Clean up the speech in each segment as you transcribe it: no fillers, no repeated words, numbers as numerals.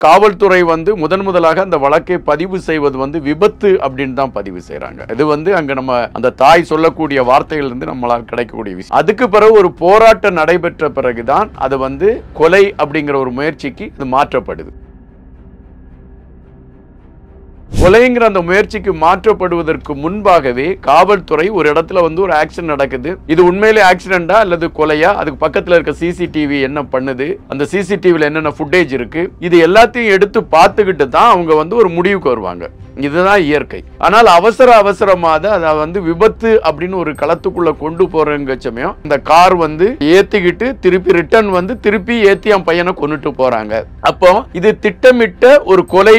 காவல்துறை வந்து முதலாக அந்த வழக்கை பதிவு செய்வது வந்து விபத்து அப்படின்னு தான் பதிவு செய்யறாங்க. இது வந்து அங்க நம்ம அந்த தாய் சொல்லக்கூடிய வார்த்தைகள் இருந்து நம்மளால் கிடைக்கக்கூடிய விஷயம். அதுக்கு பிறகு ஒரு போராட்டம் நடைபெற்ற பிறகுதான் அது வந்து கொலை அப்படிங்கிற ஒரு முயற்சிக்கு இது மாற்றப்படுது. கொலைங்கிற அந்த முயற்சிக்கு மாற்றப்படுவதற்கு முன்பாகவே காவல்துறை ஒரு இடத்துல வந்து ஒரு ஆக்சிடென்ட் நடக்குது. இது உண்மையிலே ஆக்சிடென்டா அல்லது கொலையா, அதுக்கு பக்கத்துல இருக்க சிசிடிவி என்ன பண்ணுது, அந்த சிசிடிவில என்னென்ன ஃபுட்டேஜ் இருக்கு, இது எல்லாத்தையும் எடுத்து பார்த்துக்கிட்டு தான் அவங்க வந்து ஒரு முடிவுக்கு வருவாங்க. இதுதான் இயற்கை. ஆனால் அவசரமாக அதை வந்து விபத்து அப்படின்னு ஒரு களத்துக்குள்ள கொண்டு போறங்க சமயம் இந்த கார் வந்து ஏத்திக்கிட்டு திருப்பி ரிட்டர்ன் வந்து திருப்பி ஏத்தி என் பையனை கொண்டுட்டு போறாங்க. அப்போ இது திட்டமிட்ட ஒரு கொலை.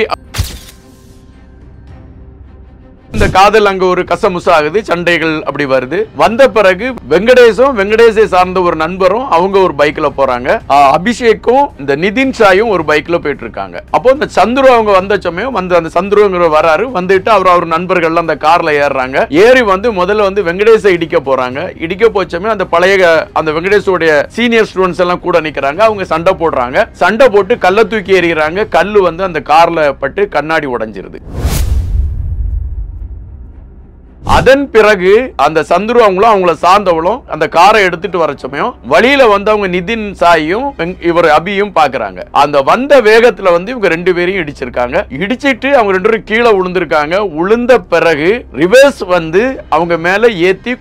இந்த காதல் அங்க ஒரு கசமுசா ஆகுது, சண்டைகள் அப்படி வருது. வந்த பிறகு வெங்கடேசை சார்ந்த ஒரு நண்பரும் அவங்க ஒரு பைக்ல போறாங்க. அபிஷேக்கும் இந்த நிதின் சாயும் ஒரு பைக்ல போயிட்டு இருக்காங்க. அப்போ இந்த சந்துரு அவங்க வந்த சமயம் வந்து அந்த சந்துருங்கிற வராரு. வந்துட்டு அவர் நண்பர்கள் அந்த கார்ல ஏறுறாங்க. ஏறி வந்து முதல்ல வந்து வெங்கடேசை இடிக்க போறாங்க. இடிக்க போச்சமே அந்த பழைய அந்த வெங்கடேஷோடைய சீனியர் ஸ்டூடெண்ட்ஸ் எல்லாம் கூட நிக்கிறாங்க. அவங்க சண்டை போடுறாங்க. சண்டை போட்டு கல்ல தூக்கி எறிகிறாங்க. கல்லு வந்து அந்த கார்ல பட்டு கண்ணாடி உடைஞ்சிருது. அதன் பிறகு அந்த சந்துரு அவங்கள சார்ந்தவளும் அந்த காரை எடுத்துட்டு வர சமயம் வழியில வந்து அவங்க நிதின் சாயும் இவர் அபியும் பாக்குறாங்க. அந்த வந்த வேகத்துல வந்து இவங்க ரெண்டு பேரையும் இடிச்சிருக்காங்க. இடிச்சிட்டு அவங்க ரெண்டு பேரும் கீழே விழுந்திருக்காங்க. விழுந்த பிறகு ரிவர்ஸ் வந்து அவங்க மேல ஏத்தி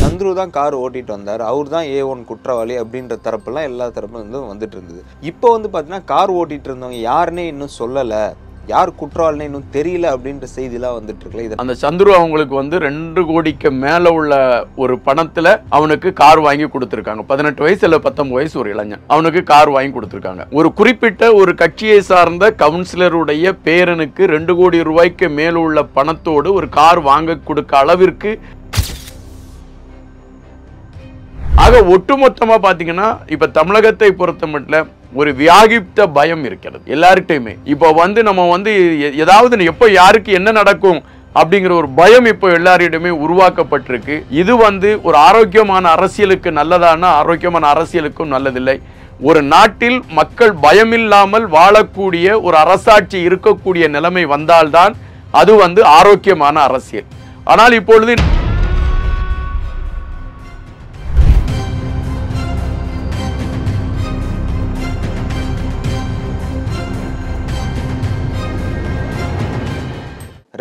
சந்துரு தான் கார் ஓட்டிட்டு வந்தார், அவர் தான் A1 குற்றவாளி அப்படின்ற தரப்புலாம் எல்லா தரப்பும் வந்து வந்துட்டு இருந்தது. இப்போ வந்து பாத்தீங்கன்னா கார் ஓட்டிட்டு இருந்தவங்க யாருன்னே இன்னும் சொல்லல, யார் குற்றவாளின்னு இன்னும் தெரியல அப்படின்ற செய்திலாம் வந்துட்டு இருக்குல்ல. அந்த சந்துரு அவங்களுக்கு வந்து 2 கோடிக்கு மேல உள்ள ஒரு பணத்துல அவனுக்கு கார் வாங்கி கொடுத்திருக்காங்க. 18 வயசு இல்ல 19 வயசு ஒரு இளைஞன் அவனுக்கு கார் வாங்கி கொடுத்திருக்காங்க. ஒரு குறிப்பிட்ட ஒரு கட்சியை சார்ந்த கவுன்சிலருடைய பேரனுக்கு 2 கோடி ரூபாய்க்கு மேல உள்ள பணத்தோடு ஒரு கார் வாங்க கொடுக்க அளவிற்கு. ஆக ஒட்டுமொத்தமா பாத்தீங்கன்னா இப்ப தமிழகத்தை பொறுத்த மட்டும் ஒரு வியாகிப்த பயம் இருக்கிறது எல்லார்கிட்டயுமே. இப்போ வந்து நம்ம வந்து ஏதாவது எப்ப யாருக்கு என்ன நடக்கும் அப்படிங்கிற ஒரு பயம் இப்போ எல்லாரிடமே உருவாக்கப்பட்டிருக்கு. இது வந்து ஒரு ஆரோக்கியமான அரசியலுக்கு நல்லதான, ஆரோக்கியமான அரசியலுக்கும் நல்லதில்லை. ஒரு நாட்டில் மக்கள் பயமில்லாமல் வாழக்கூடிய ஒரு அரசாட்சி இருக்கக்கூடிய நிலைமை வந்தால்தான் அது வந்து ஆரோக்கியமான அரசியல். ஆனால் இப்பொழுது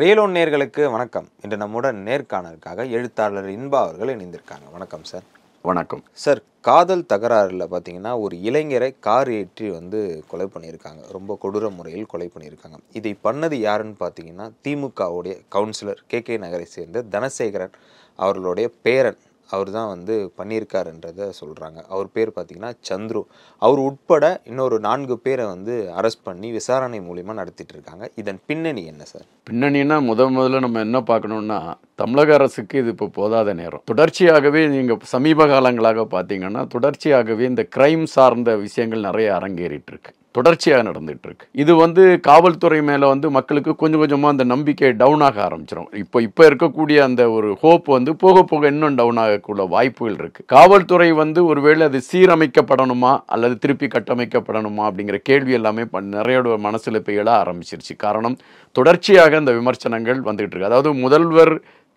ரேலோன் நேயர்களுக்கு வணக்கம். இன்று நம்முடன் நேர்காணலுக்காக எழுத்தாளர் இன்பா அவர்கள் இணைந்திருக்காங்க. வணக்கம் சார். வணக்கம் சார். காதல் தகராறுல பார்த்தீங்கன்னா ஒரு இளைஞரை கார் ஏற்றி வந்து கொலை பண்ணியிருக்காங்க. ரொம்ப கொடூர முறையில் கொலை பண்ணியிருக்காங்க. இதை பண்ணது யாருன்னு பார்த்தீங்கன்னா திமுகவுடைய கவுன்சிலர் KK நகரை சேர்ந்த தனசேகரன் அவர்களுடைய பேரன். அவர் தான் வந்து பண்ணியிருக்காருன்றத சொல்கிறாங்க. அவர் பேர் பார்த்தீங்கன்னா சந்துரு. அவர் உட்பட இன்னொரு 4 பேரை வந்து அரெஸ்ட் பண்ணி விசாரணை மூலிமா நடத்திட்டு இருக்காங்க. இதன் பின்னணி என்ன சார்? பின்னணினா முதல்ல நம்ம என்ன பார்க்கணும்னா, தமிழக அரசுக்கு இது இப்போ போதாத நேரம். தொடர்ச்சியாகவே நீங்கள் சமீப காலங்களாக பார்த்தீங்கன்னா தொடர்ச்சியாகவே இந்த கிரைம் சார்ந்த விஷயங்கள் நிறைய அரங்கேறிட்டு இருக்கு, தொடர்ச்சியாக நடந்துட்டு இருக்கு. இது வந்து காவல்துறை மேல வந்து மக்களுக்கு கொஞ்சம் கொஞ்சமா அந்த நம்பிக்கை டவுன் ஆக ஆரம்பிச்சிடும். இப்போ இருக்கக்கூடிய அந்த ஒரு ஹோப் வந்து போக போக இன்னும் டவுன் ஆகக்கூடிய வாய்ப்புகள் இருக்கு. காவல்துறை வந்து ஒருவேளை அது சீரமைக்கப்படணுமா அல்லது திருப்பி கட்டமைக்கப்படணுமா அப்படிங்கிற கேள்வி எல்லாமே நிறைய மனசுல போய் எழ ஆரம்பிச்சிருச்சு. காரணம் தொடர்ச்சியாக அந்த விமர்சனங்கள் வந்துகிட்டு இருக்கு. அதாவது முதல்வர்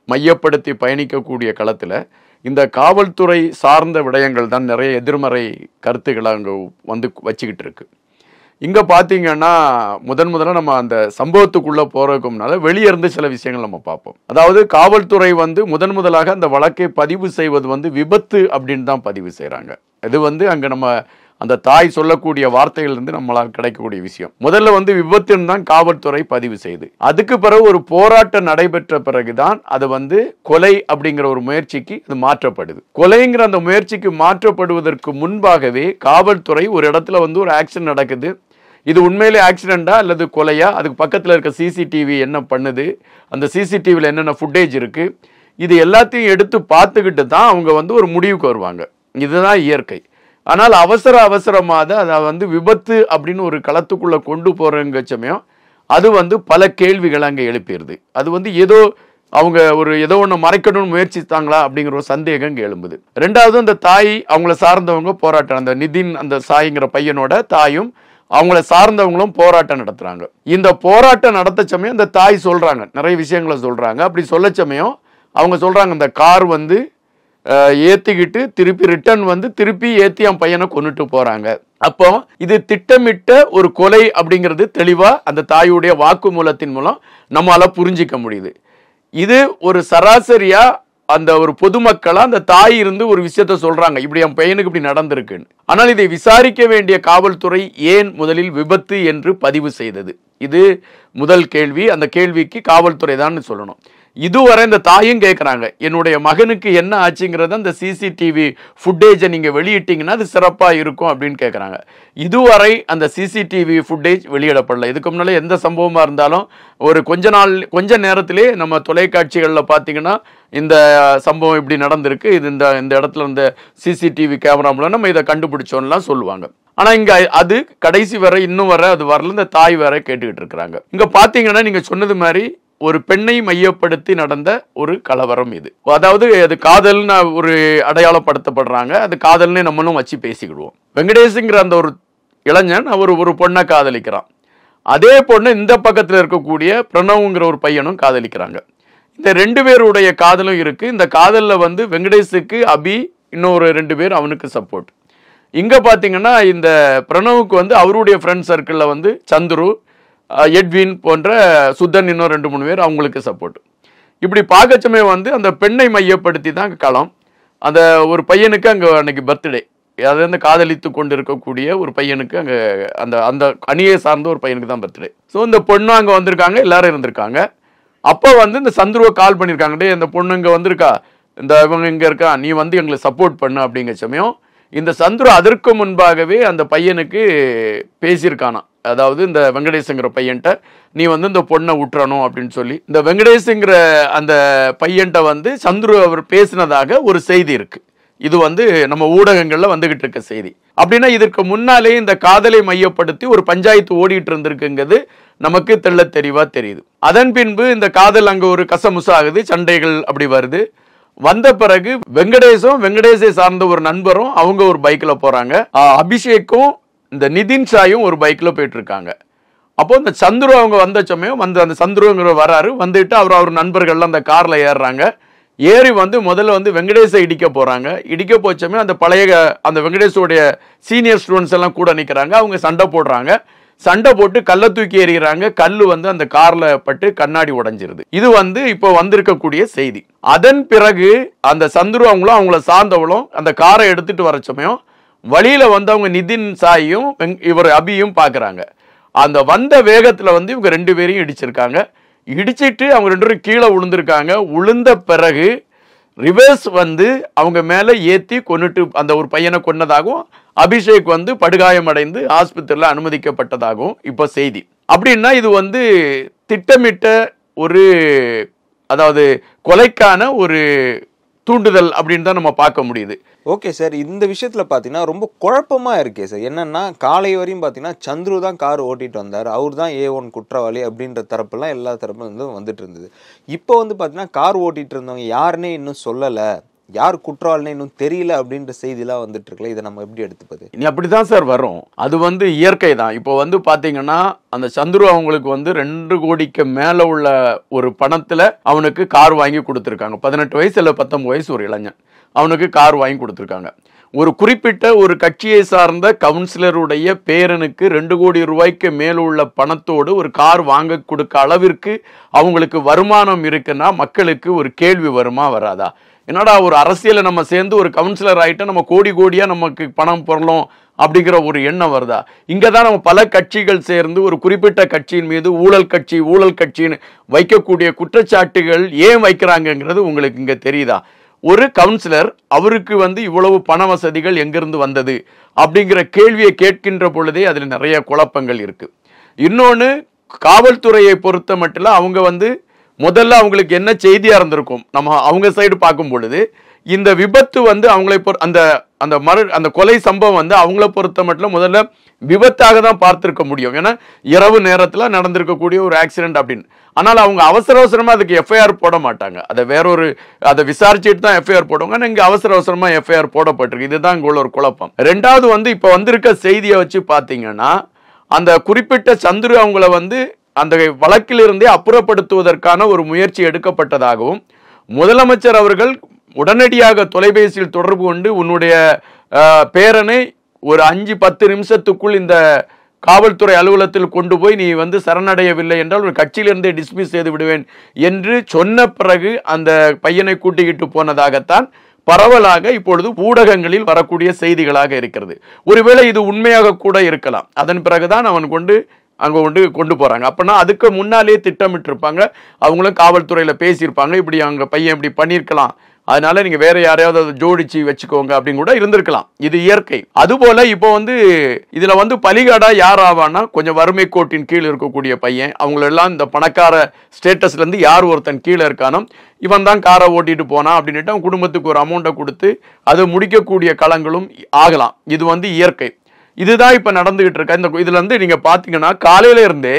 மையப்படுத்தி பயணிக்கக்கூடிய களத்துல இந்த காவல்துறை சார்ந்த விடயங்கள் தான் நிறைய எதிர்மறை கருத்துக்களை அங்க வந்து வச்சுக்கிட்டு இருக்கு. இங்க பாத்தீங்கன்னா முதல்ல நம்ம அந்த சம்பவத்துக்குள்ள போறதுக்கு முன்னால வெளியே இருந்து சில விஷயங்கள் நம்ம பார்ப்போம். அதாவது காவல்துறை வந்து முதலாக அந்த வழக்கை பதிவு செய்வது வந்து விபத்து அப்படின்னு தான் பதிவு செய்யறாங்க. இது வந்து அங்க நம்ம அந்த தாய் சொல்லக்கூடிய வார்த்தைகள் இருந்து நம்மளால் கிடைக்கக்கூடிய விஷயம். முதல்ல வந்து விபத்துன்னு தான் காவல்துறை பதிவு செய்து, அதுக்கு பிறகு ஒரு போராட்டம் நடைபெற்ற பிறகுதான் அது வந்து கொலை அப்படிங்கிற ஒரு முயற்சிக்கு அது மாற்றப்படுது. கொலைங்கிற அந்த முயற்சிக்கு மாற்றப்படுவதற்கு முன்பாகவே காவல்துறை ஒரு இடத்துல வந்து ஒரு ஆக்சிடென்ட் நடக்குது. இது உண்மையிலே ஆக்சிடென்டா அல்லது கொலையா, அதுக்கு பக்கத்துல இருக்க சிசிடிவி என்ன பண்ணுது, அந்த சிசிடிவில என்னென்ன ஃபுட்டேஜ் இருக்கு, இது எல்லாத்தையும் எடுத்து பார்த்துக்கிட்டு தான் அவங்க வந்து ஒரு முடிவுக்கு வருவாங்க. இதுதான் இயற்கை. ஆனால் அவசரமாக அதை வந்து விபத்து அப்படின்னு ஒரு களத்துக்குள்ள கொண்டு போறங்க சமயம் அது வந்து பல கேள்விகள் அங்கே எழுப்பிடுது. அது வந்து ஏதோ அவங்க ஒரு ஏதோ ஒன்று மறைக்கணும்னு முயற்சித்தாங்களா அப்படிங்கிற ஒரு சந்தேகம் இங்கே எழும்புது. ரெண்டாவது, அந்த தாய் அவங்கள சார்ந்தவங்க போராட்டம், அந்த நிதின் அந்த சாய்ங்கிற பையனோட தாயும் அவங்கள சார்ந்தவங்களும் போராட்டம் நடத்துறாங்க. இந்த போராட்டம் நடத்த சமயம் இந்த தாய் சொல்றாங்க, நிறைய விஷயங்களை சொல்றாங்க. அப்படி சொல்ல சமயம் அவங்க சொல்றாங்க, இந்த கார் வந்து ஏத்திக்கிட்டு திருப்பி ரிட்டர்ன் வந்து திருப்பி ஏத்தி அவன் பையனை கொண்டுட்டு போறாங்க. அப்போ இது திட்டமிட்ட ஒரு கொலை அப்படிங்கிறது தெளிவா அந்த தாயுடைய வாக்குமூலத்தின் மூலம் நம்மளால புரிஞ்சிக்க முடியுது. இது ஒரு சராசரியா அந்த ஒரு பொதுமக்களா அந்த தாய் இருந்து ஒரு விஷயத்த சொல்றாங்க, இப்படி என் பையனுக்கு இப்படி நடந்திருக்குன்னு. ஆனால் இதை விசாரிக்க வேண்டிய காவல்துறை ஏன் முதலில் விபத்து என்று பதிவு செய்தது? இது முதல் கேள்வி. அந்த கேள்விக்கு காவல்துறை தான் சொல்லணும். இதுவரை இந்த தாயும் கேட்குறாங்க, என்னுடைய மகனுக்கு என்ன ஆச்சுங்கிறத அந்த சிசிடிவி ஃபுட்டேஜை நீங்கள் வெளியிட்டீங்கன்னா அது சிறப்பாக இருக்கும் அப்படின்னு கேட்குறாங்க. இதுவரை அந்த சிசிடிவி ஃபுட்டேஜ் வெளியிடப்படல. இதுக்கு முன்னாலே எந்த சம்பவமாக இருந்தாலும் ஒரு கொஞ்ச நேரத்திலே நம்ம தொலைக்காட்சிகளில் பார்த்தீங்கன்னா இந்த சம்பவம் இப்படி நடந்திருக்கு, இது இந்த இடத்துல இந்த சிசிடிவி கேமரா மூலம் நம்ம இதை கண்டுபிடிச்சோம்லாம் சொல்லுவாங்க. ஆனால் இங்கே அது கடைசி வரை இன்னும் வர அது வரல. இந்த தாய் வேற கேட்டுக்கிட்டு இருக்கிறாங்க. இங்கே பார்த்தீங்கன்னா நீங்கள் சொன்னது மாதிரி ஒரு பெண்ணை மையப்படுத்தி நடந்த ஒரு கலவரம் இது. அதாவது அது காதல்னு ஒரு அடையாளப்படுத்தப்படுறாங்க. அது காதல்னே நம்மளும் வச்சு பேசிக்கிடுவோம். வெங்கடேஷுங்கிற அந்த ஒரு இளைஞன் அவர் ஒரு பொண்ணை காதலிக்கிறான். அதே பொண்ணு இந்த பக்கத்தில் இருக்கக்கூடிய பிரணவ்ங்கிற ஒரு பையனும் காதலிக்கிறாங்க. இந்த 2 பேருடைய காதலும் இருக்கு. இந்த காதலில் வந்து வெங்கடேஷுக்கு அபி, இன்னொரு 2 பேர் அவனுக்கு சப்போர்ட். இங்கே பார்த்தீங்கன்னா இந்த பிரணவுக்கு வந்து அவருடைய ஃப்ரெண்ட் சர்க்கிளில் வந்து சந்துரு, எட்வின் போன்ற சுத்தன், இன்னும் 2-3 பேர் அவங்களுக்கு சப்போர்ட். இப்படி பார்க்கச்சமே வந்து அந்த பெண்ணை மையப்படுத்தி தான் களம். அந்த ஒரு பையனுக்கு அங்கே அன்னைக்கு பர்த்டே, அதாவது அந்த காதலித்து கொண்டு இருக்கக்கூடிய ஒரு பையனுக்கு அங்கே அந்த அந்த அணியை சார்ந்த ஒரு பையனுக்கு தான் பர்த்டே. ஸோ இந்த பொண்ணு அங்கே வந்திருக்காங்க, எல்லாரும் இருந்திருக்காங்க. அப்போ வந்து இந்த சந்துருவை கால் பண்ணியிருக்காங்க, டே இந்த பொண்ணு இங்கே வந்திருக்கா, இந்த இவங்க இங்கே இருக்கா, நீ வந்து எங்களுக்கு சப்போர்ட் பண்ணு அப்படிங்கிற சமயம் இந்த சந்துரு அதற்கு முன்பாகவே அந்த பையனுக்கு பேசியிருக்கானா. அதாவது இந்த வெங்கடேஷுங்கிற பையன்ட்ட நீ வந்து இந்த பொண்ணை விட்டுறணும் அப்படின்னு சொல்லி இந்த வெங்கடேஷுங்கிற அந்த பையன்ட்ட வந்து சந்துரு அவர் பேசினதாக ஒரு செய்தி இருக்கு. இது வந்து நம்ம ஊடகங்கள்ல வந்துகிட்டு இருக்க செய்தி. அப்படின்னா இதற்கு முன்னாலே இந்த காதலை மையப்படுத்தி ஒரு பஞ்சாயத்து ஓடிட்டு இருந்திருக்குங்கிறது நமக்கு தெள்ள தெளிவா தெரியுது. அதன் பின்பு இந்த காதல் அங்க ஒரு கசமுசாகுது, சண்டைகள் அப்படி வருது. வந்த பிறகு வெங்கடேஷும் வெங்கடேஷை சார்ந்த ஒரு நண்பரும் அவங்க ஒரு பைக்ல போறாங்க. அபிஷேக்கும் இந்த நிதின் சாயும் ஒரு பைக்ல போயிட்டு இருக்காங்க. அப்போ இந்த சந்துரு அவங்க வந்த சமயம் வந்து அந்த சந்துருங்கிற வராரு, வந்துட்டு அவர் நண்பர்கள்லாம் அந்த கார்ல ஏறுறாங்க. ஏறி வந்து முதல்ல வந்து வெங்கடேஷை இடிக்க போறாங்க. இடிக்க போச்சமே அந்த பழைய அந்த வெங்கடேஷோடைய சீனியர் ஸ்டூடெண்ட்ஸ் எல்லாம் கூட நிற்கிறாங்க. அவங்க சண்டை போடுறாங்க. சண்டை போட்டு கல்லை தூக்கி எறிகிறாங்க. கல்லு வந்து அந்த கார்ல பட்டு கண்ணாடி உடைஞ்சிருது. இது வந்து இப்போ வந்திருக்கக்கூடிய செய்தி. அதன் பிறகு அந்த சந்துரு அவங்களும் அவங்கள சார்ந்தவளும் அந்த காரை எடுத்துட்டு வர சமயம் வழியில வந்து அவங்க நிதின் சாயும் இவர் அபியும் பாக்குறாங்க. அந்த வந்த வேகத்துல வந்து இவங்க 2 பேரையும் இடிச்சிருக்காங்க. இடிச்சிட்டு அவங்க 2 பேரும் கீழே விழுந்திருக்காங்க. விழுந்த பிறகு ரிவர்ஸ் வந்து அவங்க மேல ஏத்தி கொன்னுட்டு அந்த ஒரு பையனை கொன்னதாகவும் அபிஷேக் வந்து படுகாயமடைந்து ஆஸ்பத்திரியில் அனுமதிக்கப்பட்டதாகவும் இப்போ செய்தி. அப்படின்னா இது வந்து திட்டமிட்ட ஒரு, அதாவது கொலைக்கான ஒரு தூண்டுதல் அப்படின்னு தான் நம்ம பார்க்க முடியுது. ஓகே சார், இந்த விஷயத்துல பாத்தீங்கன்னா ரொம்ப குழப்பமா இருக்கே சார். என்னன்னா காலை வரையும் பாத்தீங்கன்னா சந்துரு தான் கார் ஓட்டிட்டு வந்தார், அவர் தான் A1 குற்றவாளி அப்படின்ற தரப்புலாம் எல்லா தரப்பும் வந்து வந்துட்டு இருந்தது. இப்போ வந்து பாத்தீங்கன்னா கார் ஓட்டிட்டு இருந்தவங்க யாருன்னே இன்னும் சொல்லல, யார் குற்றவாளினே இன்னும் தெரியல அப்படின்ற செய்திலாம் வந்துட்டு இருக்குல்ல, இதை நம்ம எப்படி எடுத்துப்பது? இனி அப்படிதான் சார் வரும். அது வந்து இயற்கை தான். இப்போ வந்து பாத்தீங்கன்னா அந்த சந்துரு அவங்களுக்கு வந்து 2 கோடிக்கு மேல உள்ள ஒரு பணத்துல அவனுக்கு கார் வாங்கி கொடுத்துருக்காங்க. 18 வயசு இல்லை 19 வயசு ஒரு இளைஞன், அவனுக்கு கார் வாங்கி கொடுத்துருக்காங்க. ஒரு குறிப்பிட்ட ஒரு கட்சியை சார்ந்த கவுன்சிலருடைய பேரனுக்கு 2 கோடி ரூபாய்க்கு மேல உள்ள பணத்தோடு ஒரு கார் வாங்க கொடுக்க அளவிற்கு அவங்களுக்கு வருமானம் இருக்குன்னா மக்களுக்கு ஒரு கேள்வி வருமா வராதா? என்னடா ஒரு அரசியலை நம்ம சேர்ந்து ஒரு கவுன்சிலர் ஆகிட்டா நம்ம கோடி கோடியா நமக்கு பணம் பொருளும் அப்படிங்கிற ஒரு எண்ணம் வருதா? இங்கே தான் நம்ம பல கட்சிகள் சேர்ந்து ஒரு குறிப்பிட்ட கட்சியின் மீது ஊழல் கட்சின்னு வைக்கக்கூடிய குற்றச்சாட்டுகள் ஏன் வைக்கிறாங்கங்கிறது உங்களுக்கு இங்கே தெரியுதா? ஒரு கவுன்சிலர் அவருக்கு வந்து இவ்வளவு பண வசதிகள் எங்கிருந்து வந்தது அப்படிங்கிற கேள்வியை கேட்கின்ற பொழுதே அதில் நிறைய குழப்பங்கள் இருக்கு. இன்னொன்று, காவல்துறையை பொறுத்த மட்டும் அவங்க வந்து முதல்ல அவங்களுக்கு என்ன செய்தியா இருந்திருக்கும், நம்ம அவங்க சைடு பார்க்கும் பொழுது இந்த விபத்து வந்து அவங்களை அந்த கொலை சம்பவம் வந்து அவங்கள பொறுத்த மட்டும் முதல்ல விபத்தாக தான் பார்த்திருக்க முடியும். ஏன்னா இரவு நேரத்தில் நடந்திருக்கக்கூடிய ஒரு ஆக்சிடென்ட் அப்படின்னு. ஆனால் அவங்க அவசரமா அதுக்கு எஃப்ஐஆர் போட மாட்டாங்க. அதை விசாரிச்சுட்டு தான் எஃப்ஐஆர் போடுவாங்க. ஆனால் இங்கே அவசரமா எஃப்ஐஆர் போடப்பட்டிருக்கு. இதுதான் இங்கே உள்ள ஒரு குழப்பம். ரெண்டாவது வந்து இப்போ வந்திருக்க செய்தியை வச்சு பார்த்தீங்கன்னா, அந்த குறிப்பிட்ட சந்துரு அவங்கள வந்து அந்த வழக்கிலிருந்தே அப்புறப்படுத்துவதற்கான ஒரு முயற்சி எடுக்கப்பட்டதாகவும், முதலமைச்சர் அவர்கள் உடனடியாக தொலைபேசியில் தொடர்பு கொண்டு உன்னுடைய பேரனை ஒரு 5-10 நிமிஷத்துக்குள் இந்த காவல்துறை அலுவலகத்தில் கொண்டு போய் நீ வந்து சரணடையவில்லை என்றால் ஒரு கட்சியிலிருந்தே டிஸ்மிஸ் செய்து விடுவேன் என்று சொன்ன பிறகு அந்த பையனை கூட்டிக்கிட்டு போனதாகத்தான் பரவலாக இப்பொழுது ஊடகங்களில் வரக்கூடிய செய்திகளாக இருக்கிறது. ஒருவேளை இது உண்மையாக கூட இருக்கலாம். அதன் பிறகுதான் அவன் கொண்டு போறாங்க. அப்படின்னா அதுக்கு முன்னாலே திட்டமிட்டு இருப்பாங்க. அவங்களும் காவல்துறையில பேசியிருப்பாங்க, இப்படி அவங்க பையன் இப்படி பண்ணியிருக்கலாம், அதனால நீங்க வேற யாரையாவது ஜோடிச்சு வச்சுக்கோங்க அப்படின்னு கூட இருந்திருக்கலாம். இது இயற்கை. அதுபோல இப்போ வந்து இதுல வந்து பலிகாடா யார் ஆவான்னா, கொஞ்சம் வறுமை கோட்டின் கீழ் இருக்கக்கூடிய பையன், அவங்களெல்லாம் இந்த பணக்கார ஸ்டேட்டஸ்ல இருந்து யார் ஒருத்தன் கீழே இருக்கானோ இவன் தான் காரை ஓட்டிட்டு போனான் அப்படின்ட்டு அவன் குடும்பத்துக்கு ஒரு அமௌண்ட்டை கொடுத்து அதை முடிக்கக்கூடிய களங்களும் ஆகலாம். இது வந்து இயற்கை. இதுதான் இப்ப நடந்துகிட்டு இருக்க. இதுல இருந்து நீங்க பாத்தீங்கன்னா காலையில இருந்தே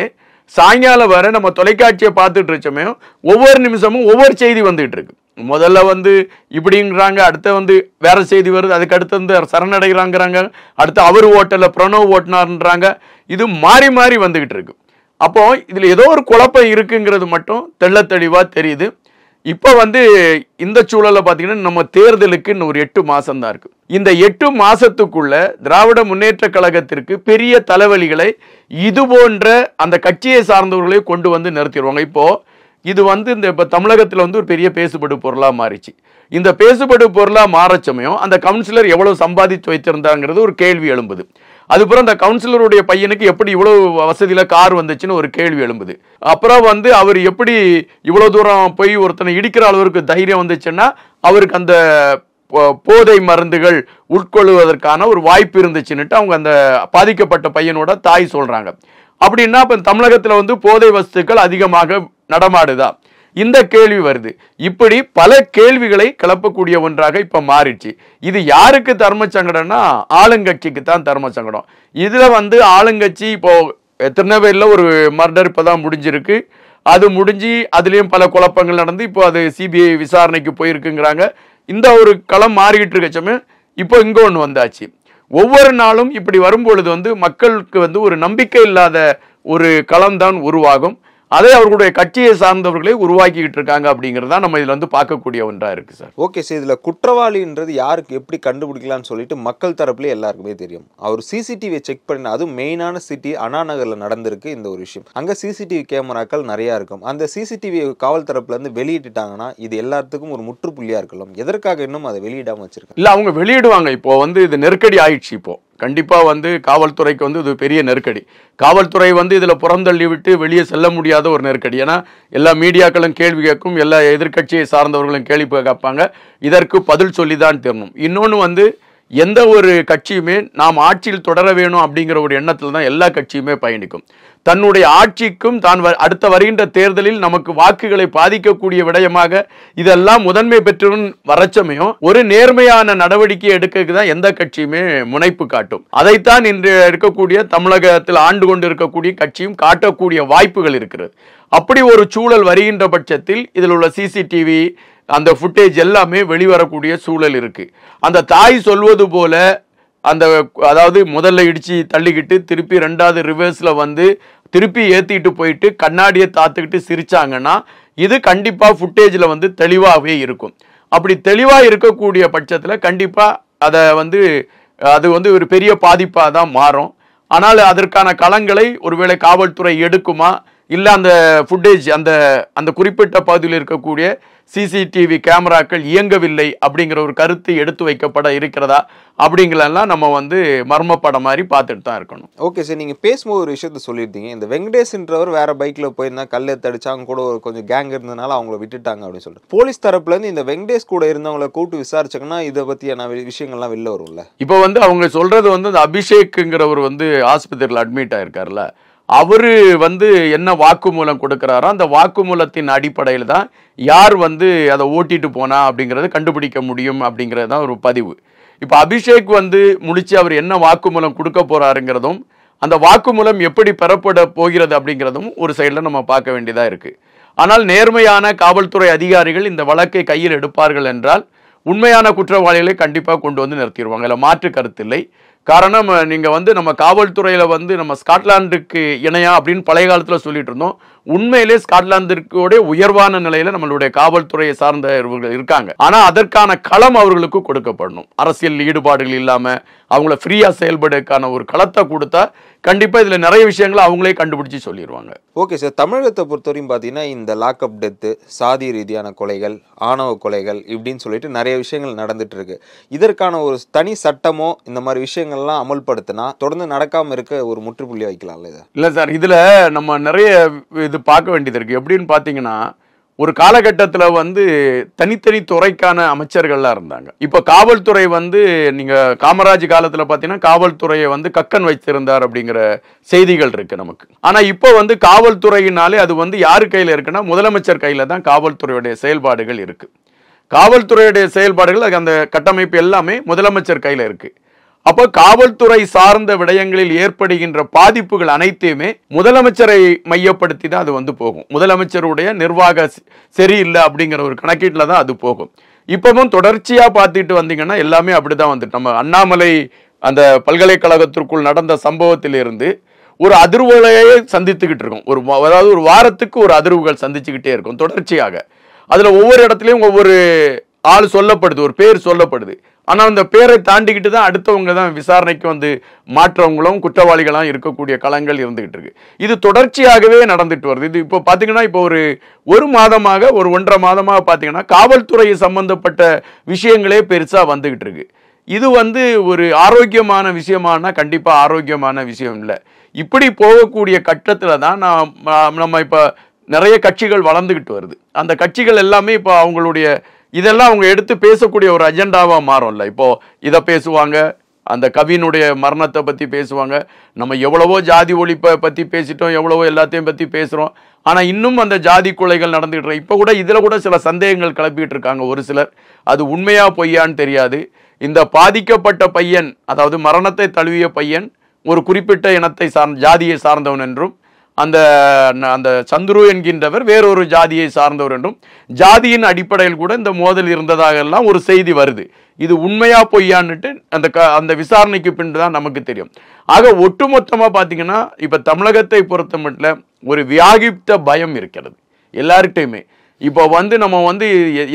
சாயங்காலம் வரை நம்ம தொலைக்காட்சியை பார்த்துட்டு இருக்கோமே, ஒவ்வொரு நிமிஷமும் ஒவ்வொரு செய்தி வந்துகிட்டு இருக்கு. முதல்ல வந்து இப்படிங்கிறாங்க, அடுத்த வந்து வேற செய்தி வருது, அதுக்கு அடுத்து வந்து சரணடைகிறாங்கிறாங்க, அடுத்து அவர் ஓட்டல பிரணவ் ஓட்டினார்ன்றாங்க. இது மாறி மாறி வந்துகிட்டு இருக்கு. அப்போ இதுல ஏதோ ஒரு குழப்பம் இருக்குங்கிறது மட்டும் தெள்ள தெளிவா தெரியுது. இப்போ வந்து இந்த சூழலை பார்த்தீங்கன்னா நம்ம தேர்தலுக்கு இன்னும் ஒரு 8 மாசம் தான் இருக்கு. இந்த 8 மாசத்துக்குள்ள திராவிட முன்னேற்ற கழகத்திற்கு பெரிய தலைவலிகளை இது போன்ற அந்த கட்சியை சார்ந்தவர்களை கொண்டு வந்து நிறுத்திடுவாங்க. இப்போ இது வந்து இப்போ தமிழகத்தில் வந்து ஒரு பெரிய பேசுபடு பொருளாக மாறிச்சு. இந்த பேசுபடு பொருளாக மாற சமயம் அந்த கவுன்சிலர் எவ்வளவு சம்பாதித்து வைத்திருந்தாங்கிறது ஒரு கேள்வி எழும்புது. அதுக்கப்புறம் அந்த கவுன்சிலருடைய பையனுக்கு எப்படி இவ்வளவு வசதியில கார் வந்துச்சுன்னு ஒரு கேள்வி எழும்புது. அப்புறம் வந்து அவர் எப்படி இவ்வளவு தூரம் போய் ஒருத்தனை இடிக்கிற அளவுக்கு தைரியம் வந்துச்சுன்னா, அவருக்கு அந்த போதை மருந்துகள் உட்கொள்வதற்கான ஒரு வாய்ப்பு இருந்துச்சுன்னுட்டு அவங்க அந்த பாதிக்கப்பட்ட பையனோட தாய் சொல்றாங்க. அப்படின்னா இப்ப தமிழகத்துல வந்து போதை வஸ்துக்கள் அதிகமாக நடமாடுதா, இந்த கேள்வி வருது. இப்படி பல கேள்விகளை கிளப்பக்கூடிய ஒன்றாக இப்ப மாறிடுச்சு. இது யாருக்கு தர்ம சங்கடம்னா ஆளுங்கட்சிக்கு தான் தர்ம சங்கடம். இதுல வந்து ஆளுங்கட்சி இப்போ திருநெல்வேலியில ஒரு மர்டர் இப்பதான் முடிஞ்சிருக்கு. அது முடிஞ்சு அதுலயும் பல குழப்பங்கள் நடந்து இப்போ அது சிபிஐ விசாரணைக்கு போயிருக்குங்கிறாங்க. இந்த ஒரு களம் மாறிக்கிட்டு இருக்கச்சமே இப்போ இங்க ஒன்று வந்தாச்சு. ஒவ்வொரு நாளும் இப்படி வரும்பொழுது வந்து மக்களுக்கு வந்து ஒரு நம்பிக்கை இல்லாத ஒரு களம் தான் உருவாகும். அதை அவர்களுடைய கட்சியை சார்ந்தவர்களே உருவாக்கிட்டு இருக்காங்க அப்படிங்கிறதா நம்ம இதுல வந்து பார்க்கக்கூடிய ஒன்றா இருக்கு சார். ஓகே சார், இதுல குற்றவாளின்றது யாருக்கு எப்படி கண்டுபிடிக்கலாம்னு சொல்லிட்டு மக்கள் தரப்புல எல்லாருக்குமே தெரியும். அவர் சிசிடிவியை செக் பண்ண, அதுவும் மெயினான சிட்டி அண்ணா நகர்ல நடந்திருக்கு இந்த ஒரு விஷயம். அங்க சிசிடிவி கேமராக்கள் நிறைய இருக்கும். அந்த சிசிடிவி காவல் தரப்புல இருந்து வெளியிட்டுட்டாங்கன்னா இது எல்லாத்துக்கும் ஒரு முற்றுப்புள்ளியா இருக்கலாம். எதற்காக இன்னும் அதை வெளியிடாம வச்சிருக்காங்க? இல்ல, அவங்க வெளியிடுவாங்க. இப்போ வந்து இது நெருக்கடி ஆயிடுச்சு. இப்போ கண்டிப்பா வந்து காவல்துறைக்கு வந்து இது பெரிய நெருக்கடி. காவல்துறை வந்து இதுல புறந்தள்ளி விட்டு வெளியே செல்ல முடியாத ஒரு நெருக்கடி. ஏன்னா எல்லா மீடியாக்களும் கேள்வி கேட்கும், எல்லா எதிர்கட்சியை சார்ந்தவர்களும் கேள்வி கேட்பாங்க. இதற்கு பதில் சொல்லிதான் தரணும். இன்னொன்று வந்து எந்த ஒரு கட்சியுமே நாம் ஆட்சியில் தொடர வேணும் அப்படிங்கிற ஒரு எண்ணத்தில் தான் எல்லா கட்சியுமே பயணிக்கும். தன்னுடைய ஆட்சிக்கும் தான் அடுத்த வருகின்ற தேர்தலில் நமக்கு வாக்குகளை பாதிக்கக்கூடிய விடயமாக இதெல்லாம் முதன்மை பெற்று வரச்சமையும் ஒரு நேர்மையான நடவடிக்கை எடுக்க தான் எந்த கட்சியுமே முனைப்பு காட்டும். அதைத்தான் இன்று இருக்கக்கூடிய தமிழகத்தில் ஆண்டு கொண்டு இருக்கக்கூடிய கட்சியும் காட்டக்கூடிய வாய்ப்புகள் இருக்கிறது. அப்படி ஒரு சூழல் வருகின்ற பட்சத்தில் இதில் உள்ள சிசிடிவி அந்த ஃபுட்டேஜ் எல்லாமே வெளிவரக்கூடிய சூழல் இருக்கு. அந்த தாய் சொல்வது போல அந்த அதாவது முதல்ல இடிச்சு தள்ளிக்கிட்டு திருப்பி ரெண்டாவது ரிவர்ஸ்ல வந்து திருப்பி ஏத்திட்டு போயிட்டு கண்ணாடியை தாத்துக்கிட்டு சிரிச்சாங்கன்னா இது கண்டிப்பா ஃபுட்டேஜ்ல வந்து தெளிவாகவே இருக்கும். அப்படி தெளிவா இருக்கக்கூடிய பட்சத்துல கண்டிப்பா அதை வந்து அது வந்து ஒரு பெரிய பாதிப்பா தான் மாறும். ஆனால் அதற்கான களங்களை ஒருவேளை காவல்துறை எடுக்குமா, இல்ல அந்த ஃபுட்டேஜ் அந்த குறிப்பிட்ட பகுதியில் இருக்கக்கூடிய சிசிடிவி கேமராக்கள் இயங்கவில்லை அப்படிங்கிற ஒரு கருத்து எடுத்து வைக்கப்பட இருக்கிறதா அப்படிங்கிறதெல்லாம் நம்ம வந்து மர்மப்பட மாதிரி பார்த்துட்டு தான் இருக்கணும். ஓகே சார், நீங்கள் பேசும்போது ஒரு விஷயத்த சொல்லியிருந்தீங்க. இந்த வெங்கடேஷ்ன்றவர் வேற பைக்கில் போயிருந்தா கல் எடுத்து அவங்க கூட ஒரு கொஞ்சம் கேங் இருந்ததுனால அவங்கள விட்டுட்டாங்க அப்படின்னு சொல்லிட்டு போலீஸ் தரப்புலேருந்து இந்த வெங்கடேஷ் கூட இருந்தவங்களை கூப்பிட்டு விசாரிச்சாங்கன்னா இதை பற்றியான விஷயங்கள்லாம் வெளில வரும்ல. இப்போ வந்து அவங்க சொல்றது வந்து இந்த அபிஷேக்குங்கிறவர் வந்து ஆஸ்பத்திரியில் அட்மிட் ஆயிருக்காருல்ல, அவரு வந்து என்ன வாக்குமூலம் கொடுக்கிறாரோ அந்த வாக்குமூலத்தின் அடிப்படையில் தான் யார் வந்து அதை ஓட்டிட்டு போனா அப்படிங்கிறத கண்டுபிடிக்க முடியும் அப்படிங்கிறது தான் ஒரு பதிவு. இப்போ அபிஷேக் வந்து முடிச்சு அவர் என்ன வாக்குமூலம் கொடுக்க போறாருங்கிறதும் அந்த வாக்குமூலம் எப்படி பெறப்பட போகிறது அப்படிங்கிறதும் ஒரு சைடில் நம்ம பார்க்க வேண்டியதாக இருக்கு. ஆனால் நேர்மையான காவல்துறை அதிகாரிகள் இந்த வழக்கை கையில் எடுப்பார்கள் என்றால் உண்மையான குற்றவாளிகளை கண்டிப்பாக கொண்டு வந்து நிறுத்திடுவாங்க. அதில் மாற்று கருத்து இல்லை. காரணம், நீங்கள் வந்து நம்ம காவல்துறையில் வந்து நம்ம ஸ்காட்லாந்துக்கு இணையா அப்படின்னு பழைய காலத்தில் சொல்லிட்டு இருந்தோம். உண்மையிலே ஸ்காட்லாந்திற்கோட உயர்வான நிலையில் நம்மளுடைய காவல்துறையை சார்ந்த இருக்காங்க. ஆனால் அதற்கான களம் அவர்களுக்கு கொடுக்கப்படணும். அரசியல் ஈடுபாடுகள் இல்லாமல் அவங்கள ஃப்ரீயாக செயல்படுறதுக்கான ஒரு களத்தை கொடுத்தா கண்டிப்பாக இதில் நிறைய விஷயங்களை அவங்களே கண்டுபிடிச்சி சொல்லிடுவாங்க. ஓகே சார், தமிழகத்தை பொறுத்தவரையும் பார்த்தீங்கன்னா இந்த லாக்அப் டெத்து, சாதி ரீதியான கொலைகள், ஆணவ கொலைகள் இப்படின்னு சொல்லிட்டு நிறைய விஷயங்கள் நடந்துட்டு இருக்கு. இதற்கான ஒரு தனி சட்டமோ இந்த மாதிரி விஷயங்கள்லாம் அமல்படுத்தினா தொடர்ந்து நடக்காமல் இருக்க ஒரு முற்றுப்புள்ளி வைக்கலாம்ல? இல்லை சார், இதில் நம்ம நிறைய இது பார்க்க வேண்டியது இருக்குது. எப்படின்னு பார்த்தீங்கன்னா, ஒரு காலகட்டத்தில் வந்து தனித்தனி துறைக்கான அமைச்சர்கள்லாம் இருந்தாங்க. இப்போ காவல்துறை வந்து நீங்கள் காமராஜ் காலத்தில் பார்த்தீங்கன்னா காவல்துறையை வந்து கக்கன் வைத்திருந்தார் அப்படிங்கிற செய்திகள் இருக்கு நமக்கு. ஆனால் இப்போ வந்து காவல்துறையினாலே அது வந்து யார் கையில் இருக்குன்னா முதலமைச்சர் கையில் தான் காவல்துறையுடைய செயல்பாடுகள் இருக்கு. காவல்துறையுடைய செயல்பாடுகள் அந்த கட்டமைப்பு எல்லாமே முதலமைச்சர் கையில் இருக்கு. அப்போ காவல்துறை சார்ந்த விடயங்களில் ஏற்படுகின்ற பாதிப்புகள் அனைத்தையுமே முதலமைச்சரை மையப்படுத்தி தான் அது வந்து போகும். முதலமைச்சருடைய நிர்வாக சரியில்லை அப்படிங்கிற ஒரு கணக்கீட்டில் தான் அது போகும். இப்பவும் தொடர்ச்சியாக பார்த்துட்டு வந்தீங்கன்னா எல்லாமே அப்படிதான் வந்துட்டு நம்ம அண்ணாமலை அந்த பல்கலைக்கழகத்திற்குள் நடந்த சம்பவத்திலிருந்து ஒரு அதிர்வுகளையே சந்தித்துக்கிட்டு இருக்கோம். அதாவது ஒரு வாரத்துக்கு ஒரு அதிர்வுகள் சந்திச்சுக்கிட்டே இருக்கும் தொடர்ச்சியாக. அதில் ஒவ்வொரு இடத்துலையும் ஒவ்வொரு ஆள் சொல்லப்படுது, ஒரு பேர் சொல்லப்படுது. ஆனால் அந்த பேரை தாண்டிக்கிட்டு தான் அடுத்தவங்க தான் விசாரணைக்கு வந்து மாற்றவங்களும் குற்றவாளிகளாம் இருக்கக்கூடிய களங்கள் இருந்துகிட்டு இருக்கு. இது தொடர்ச்சியாகவே நடந்துட்டு வருது. இது இப்போ பார்த்தீங்கன்னா இப்போ ஒரு மாதமாக ஒரு 1.5 மாதமாக பார்த்தீங்கன்னா காவல்துறை சம்பந்தப்பட்ட விஷயங்களே பெருசாக வந்துகிட்டு இருக்கு. இது வந்து ஒரு ஆரோக்கியமான விஷயமானா கண்டிப்பாக ஆரோக்கியமான விஷயம் இல்லை. இப்படி போகக்கூடிய கட்டத்தில் தான் நம்ம இப்போ நிறைய கட்சிகள் வளர்ந்துக்கிட்டு வருது. அந்த கட்சிகள் எல்லாமே இப்போ அவங்களுடைய இதெல்லாம் அவங்க எடுத்து பேசக்கூடிய ஒரு அஜெண்டாவாக மாறும்ல. இப்போ இதை பேசுவாங்க, அந்த கவினுடைய மரணத்தை பற்றி பேசுவாங்க. நம்ம எவ்வளவோ ஜாதி ஒழிப்பை பற்றி பேசிட்டோம், எவ்வளவோ எல்லாத்தையும் பற்றி பேசுகிறோம். ஆனால் இன்னும் அந்த ஜாதி கொலைகள் நடந்துகிட்டு இருக்கு. இப்போ கூட இதில் கூட சில சந்தேகங்கள் கிளப்பிட்டு இருக்காங்க ஒரு சிலர். அது உண்மையா பொய்யான்னு தெரியாது. இந்த பாதிக்கப்பட்ட பையன், அதாவது மரணத்தை தழுவிய பையன் ஒரு குறிப்பிட்ட இனத்தை ஜாதியை சார்ந்தவன் என்றும், அந்த சந்துரு என்கின்றவர் வேறொரு ஜாதியை சார்ந்தவர் என்றும், ஜாதியின் அடிப்படையில் கூட இந்த மோதல் இருந்ததாக எல்லாம் ஒரு செய்தி வருது. இது உண்மையா பொய்யான்னுட்டு அந்த விசாரணைக்கு பின்பு தான் நமக்கு தெரியும். ஆக ஒட்டுமொத்தமாக பார்த்தீங்கன்னா இப்போ தமிழகத்தை பொறுத்த மட்டும் ஒரு வியாகிப்த பயம் இருக்கிறது எல்லார்கிட்டையுமே. இப்போ வந்து நம்ம வந்து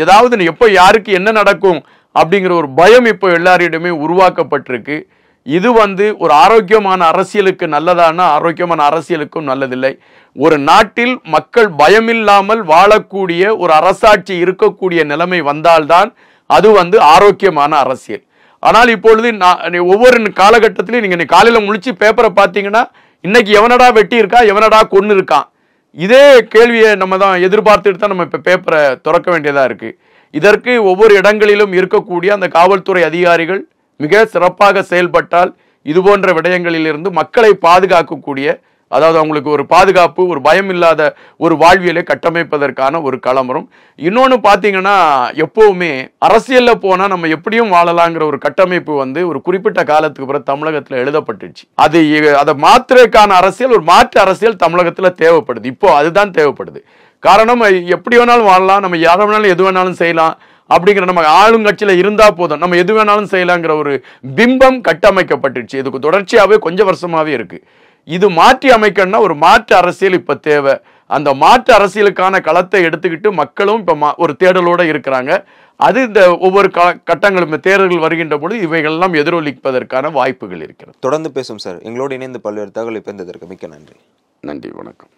ஏதாவது எப்போ யாருக்கு என்ன நடக்கும் அப்படிங்கிற ஒரு பயம் இப்போ எல்லாரிடமே உருவாக்கப்பட்டிருக்கு. இது வந்து ஒரு ஆரோக்கியமான அரசியலுக்கு நல்லதானா ஆரோக்கியமான அரசியலுக்கும் நல்லதில்லை. ஒரு நாட்டில் மக்கள் பயமில்லாமல் வாழக்கூடிய ஒரு அரசாட்சி இருக்கக்கூடிய நிலைமை வந்தால்தான் அது வந்து ஆரோக்கியமான அரசியல். ஆனால் இப்பொழுது ஒவ்வொரு காலகட்டத்திலையும் நீங்க காலையில் முழிச்சு பேப்பரை பார்த்தீங்கன்னா இன்னைக்கு எவனடா வெட்டி இருக்கா, எவனடா கொன்னு இருக்கான், இதே கேள்வியை நம்ம தான் எதிர்பார்த்துட்டு தான் நம்ம இப்போ பேப்பரை திறக்க வேண்டியதா இருக்கு. இதற்கு ஒவ்வொரு இடங்களிலும் இருக்கக்கூடிய அந்த காவல்துறை அதிகாரிகள் மிக சிறப்பாக செயல்பட்டால் இது போன்ற விடயங்களிலிருந்து மக்களை பாதுகாக்கக்கூடிய, அதாவது அவங்களுக்கு ஒரு பாதுகாப்பு, ஒரு பயம் இல்லாத ஒரு வாழ்வியலை கட்டமைப்பதற்கான ஒரு களம் வரும். இன்னொன்று பார்த்தீங்கன்னா எப்பவுமே அரசியலில் போனால் நம்ம எப்படியும் வாழலாங்கிற ஒரு கட்டமைப்பு வந்து ஒரு குறிப்பிட்ட காலத்துக்கு பிறகு தமிழகத்தில் எழுதப்பட்டுச்சு. அதை மாற்றுறதுக்கான அரசியல், ஒரு மாற்று அரசியல் தமிழகத்தில் தேவைப்படுது. இப்போ அதுதான் தேவைப்படுது. காரணம், எப்படி வேணாலும் வாழலாம், நம்ம யாரை வேணாலும் எது வேணாலும் செய்யலாம் அப்படிங்கிற நம்ம ஆளுங்கட்சியில் இருந்தா போதும், நம்ம எது வேணாலும் செய்யலாங்கிற ஒரு பிம்பம் கட்டமைக்கப்பட்டுச்சு. இதுக்கு தொடர்ச்சியாகவே கொஞ்சம் வருஷமாவே இருக்கு. இது மாற்றி அமைக்கணும்னா ஒரு மாற்று அரசியல் இப்ப தேவை. அந்த மாற்று அரசியலுக்கான களத்தை எடுத்துக்கிட்டு மக்களும் இப்ப ஒரு தேடலோட இருக்கிறாங்க. அது இந்த ஒவ்வொரு கட்டங்களும் தேர்தல்கள் வருகின்ற பொழுது இவைகளெல்லாம் எதிரொலிப்பதற்கான வாய்ப்புகள் இருக்கிறது. தொடர்ந்து பேசும் சார். எங்களோடு இணைந்து பல்வேறு தகவலை பெற்றதற்கு மிக்க நன்றி. நன்றி, வணக்கம்.